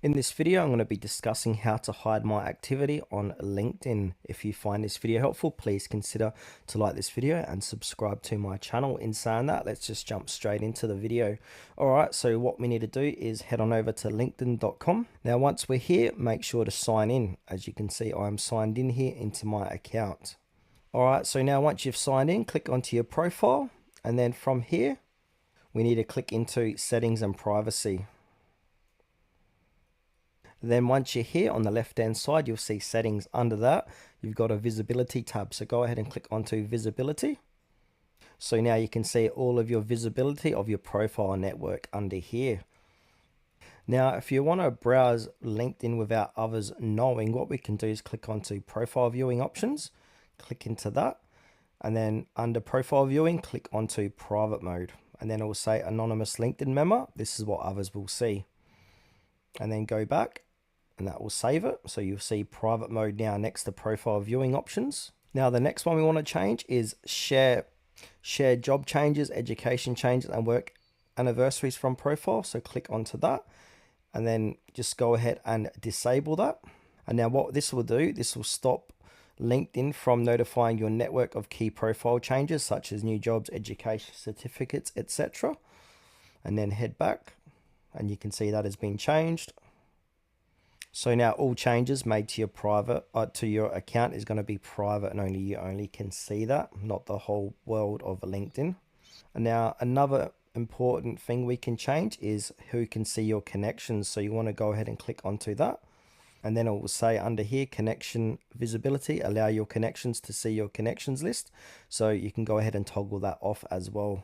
In this video, I'm going to be discussing how to hide my activity on LinkedIn. If you find this video helpful, please consider to like this video and subscribe to my channel. In saying that, let's just jump straight into the video. All right, so what we need to do is head on over to linkedin.com. Now, once we're here, make sure to sign in. As you can see, I'm signed in here into my account. All right, so now once you've signed in, click onto your profile. And then from here, we need to click into settings and privacy. Then once you're here on the left hand side, you'll see settings. Under that, you've got a visibility tab. So go ahead and click onto visibility. So now you can see all of your visibility of your profile network under here. Now, if you want to browse LinkedIn without others knowing, what we can do is click onto profile viewing options, click into that. And then under profile viewing, click onto private mode. And then it will say anonymous LinkedIn member. This is what others will see. And then go back. And that will save it. So you'll see private mode now next to profile viewing options. Now the next one we want to change is share job changes, education changes, and work anniversaries from profile. So click onto that and then just go ahead and disable that. And now what this will do, this will stop LinkedIn from notifying your network of key profile changes such as new jobs, education certificates, etc. And then head back and you can see that has been changed. So now all changes made to your account is going to be private and only you can see that, not the whole world of LinkedIn. And now another important thing we can change is who can see your connections. So you want to go ahead and click onto that. And then it will say under here, connection visibility, allow your connections to see your connections list. So you can go ahead and toggle that off as well.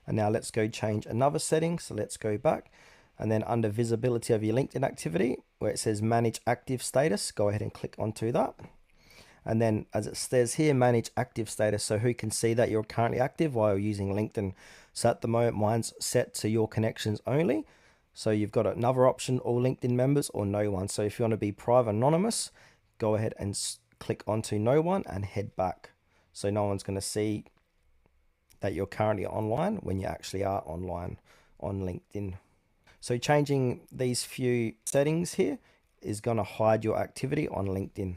And now let's go change another setting. So let's go back. And then under visibility of your LinkedIn activity, where it says manage active status, go ahead and click onto that. And then as it says here, manage active status. So who can see that you're currently active while using LinkedIn. So at the moment, mine's set to your connections only. So you've got another option, all LinkedIn members or no one. So if you want to be private anonymous, go ahead and click onto no one and head back. So no one's going to see that you're currently online when you actually are online on LinkedIn. So changing these few settings here is going to hide your activity on LinkedIn.